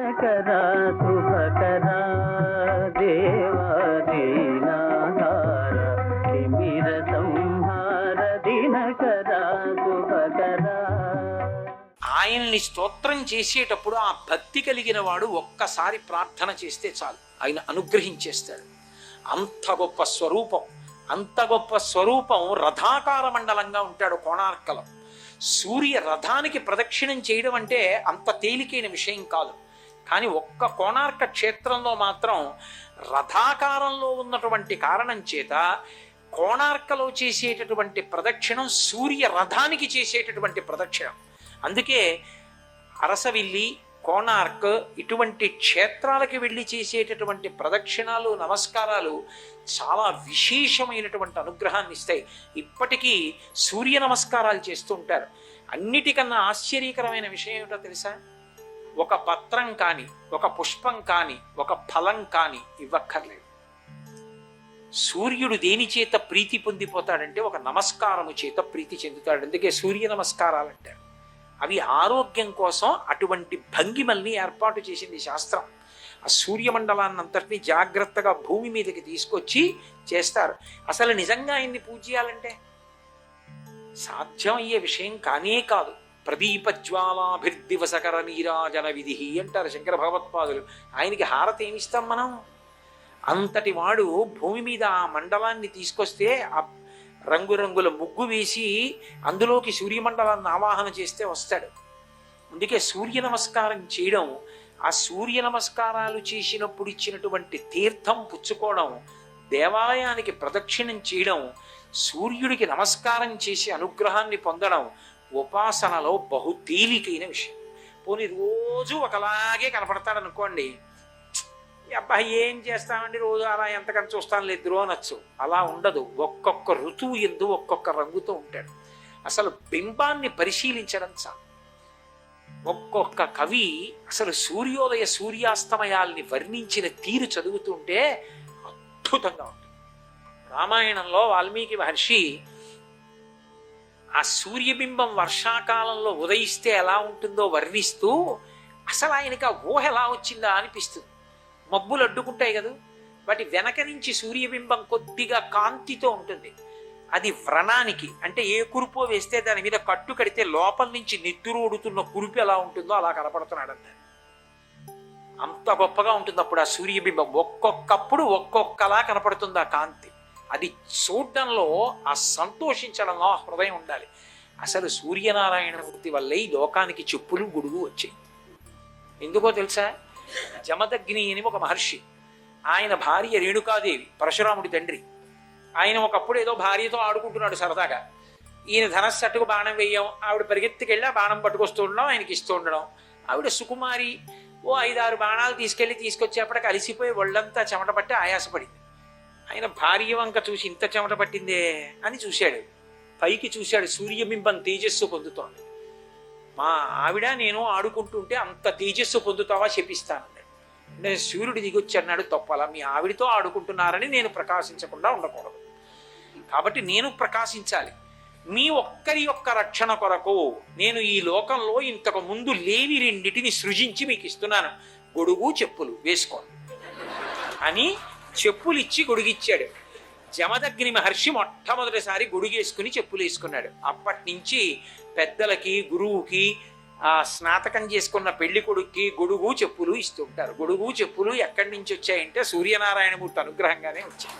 దినకరా శుభకరా దేవా దీనాధార తిమిర సంహార దినకరా శుభకరా. ఆయన్ని స్తోత్రం చేసేటప్పుడు ఆ భక్తి కలిగిన వాడు ఒక్కసారి ప్రార్థన చేస్తే చాలు, ఆయన అనుగ్రహించేస్తాడు. అంత గొప్ప స్వరూపం, అంత గొప్ప స్వరూపం. రథాకార మండలంగా ఉంటాడు కోణార్కలో. సూర్య రథానికి ప్రదక్షిణం చేయడం అంటే అంత తేలికైన విషయం కాదు. కానీ ఒక్క కోణార్క క్షేత్రంలో మాత్రం రథాకారంలో ఉన్నటువంటి కారణం చేత కోణార్కలో చేసేటటువంటి ప్రదక్షిణం సూర్య రథానికి చేసేటటువంటి ప్రదక్షిణం. అందుకే అరసవిల్లి, కోణార్క్ ఇటువంటి క్షేత్రాలకి వెళ్ళి చేసేటటువంటి ప్రదక్షిణాలు, నమస్కారాలు చాలా విశేషమైనటువంటి అనుగ్రహాన్ని ఇస్తాయి. ఇప్పటికీ సూర్య నమస్కారాలు చేస్తూ ఉంటారు. అన్నిటికన్నా ఆశ్చర్యకరమైన విషయం ఏమిటో తెలుసా? ఒక పత్రం కానీ, ఒక పుష్పం కానీ, ఒక ఫలం కానీ ఇవ్వక్కర్లేదు. సూర్యుడు దేని చేత ప్రీతి పొందిపోతాడంటే ఒక నమస్కారము చేత ప్రీతి చెందుతాడు. అందుకే సూర్య నమస్కారాలు అంటారు. అవి ఆరోగ్యం కోసం అటువంటి భంగిమల్ని ఏర్పాటు చేసింది శాస్త్రం. ఆ సూర్యమండలాన్నంతటినీ జాగ్రత్తగా భూమి మీదకి తీసుకొచ్చి చేస్తారు. అసలు నిజంగా ఆయన్ని పూజ్యాలంటే సాధ్యమయ్యే విషయం కానే కాదు. ప్రదీపజ్వాలాభిర్దివసకర నీరాజన విధి అంటారు శంకర భగవత్పాదులు. ఆయనకి హారతి ఏమిస్తాం మనం? అంతటి వాడు భూమి మీద ఆ మండలాన్ని తీసుకొస్తే ఆ రంగురంగుల ముగ్గు వేసి అందులోకి సూర్యమండలాన్ని ఆవాహన చేస్తే వస్తాడు. అందుకే సూర్య నమస్కారం చేయడం, ఆ సూర్య నమస్కారాలు చేసినప్పుడు ఇచ్చినటువంటి తీర్థం పుచ్చుకోవడం, దేవాలయానికి ప్రదక్షిణం చేయడం, సూర్యుడికి నమస్కారం చేసి అనుగ్రహాన్ని పొందడం ఉపాసనలో బహు తేలికైన విషయం. పోనీ రోజు ఒకలాగే కనపడతాడనుకోండి, అబ్బాయి ఏం చేస్తామండి రోజు అలా ఎంతకని చూస్తాను లేదు అనొచ్చు. అలా ఉండదు. ఒక్కొక్క ఋతువు ఎందు ఒక్కొక్క రంగుతో ఉంటాడు. అసలు బింబాన్ని పరిశీలించడం చాలు. ఒక్కొక్క కవి అసలు సూర్యోదయ సూర్యాస్తమయాల్ని వర్ణించిన తీరు చదువుతుంటే అద్భుతంగా ఉంటుంది. రామాయణంలో వాల్మీకి మహర్షి ఆ సూర్యబింబం వర్షాకాలంలో ఉదయిస్తే ఎలా ఉంటుందో వర్ణిస్తూ అసలు ఆయనకి ఆ ఊహ ఎలా వచ్చిందా అనిపిస్తుంది. మబ్బులు అడ్డుకుంటాయి కదా, వాటి వెనక నుంచి సూర్యబింబం కొద్దిగా కాంతితో ఉంటుంది. అది వ్రణానికి అంటే ఏ కురుపో వేస్తే దాని మీద కట్టు కడితే లోపల నుంచి నెత్తురోడుతున్న కురుపు ఎలా ఉంటుందో అలా కనపడుతున్నాడంట. అంత గొప్పగా ఉంటుంది అప్పుడు ఆ సూర్యబింబం. ఒక్కొక్కప్పుడు ఒక్కొక్కలా కనపడుతుంది ఆ కాంతి. అది చూడ్డంలో ఆ సంతోషించడంలో ఆ హృదయం ఉండాలి. అసలు సూర్యనారాయణమూర్తి వల్లే ఈ లోకానికి చెప్పులు గొడుగు వచ్చాయి. ఎందుకో తెలుసా? జమదగ్ని అని ఒక మహర్షి, ఆయన భార్య రేణుకాదేవి, పరశురాముడి తండ్రి. ఆయన ఒకప్పుడు ఏదో భార్యతో ఆడుకుంటున్నాడు సరదాగా. ఈయన ధనస్సట్టుకు బాణం వేయం, ఆవిడ పరిగెత్తుకెళ్ళి ఆ బాణం పట్టుకొస్తూ ఉండడం, ఆయనకి ఇస్తూ ఉండడం. ఆవిడ సుకుమారి, ఓ 5-6 బాణాలు తీసుకొచ్చేప్పటికి అలిసిపోయి ఒళ్ళంతా చెమట పట్టి ఆయాసపడింది. ఆయన భార్య వంక చూసి ఇంత చెమట పట్టిందే అని చూశాడు. పైకి చూశాడు, సూర్యబింబం తేజస్సు పొందుతోంది. మా ఆవిడ నేను ఆడుకుంటుంటే అంత తేజస్సు పొందుతావా చెప్పిస్తానన్నాడు. నేను సూర్యుడు దిగొచ్చి అన్నాడు, తప్పలా మీ ఆవిడితో ఆడుకుంటున్నారని నేను ప్రకాశించకుండా ఉండకూడదు, కాబట్టి నేను ప్రకాశించాలి. మీ ఒక్కరి యొక్క రక్షణ కొరకు నేను ఈ లోకంలో ఇంతకు ముందు లేవి రెండిటిని సృజించి మీకు ఇస్తున్నాను, గొడుగు చెప్పులు వేసుకోండి అని చెప్పులు ఇచ్చి గొడుగిచ్చాడు. జమదగ్ని మహర్షి మొట్టమొదటిసారి గొడుగేసుకుని చెప్పులు వేసుకున్నాడు. అప్పటి నుంచి పెద్దలకి, గురువుకి, స్నాతకం చేసుకున్న పెళ్లి కొడుక్కి గొడుగు చెప్పులు ఇస్తుంటారు. గొడుగు చెప్పులు ఎక్కడి నుంచి వచ్చాయంటే సూర్యనారాయణమూర్తి అనుగ్రహంగానే వచ్చాయి.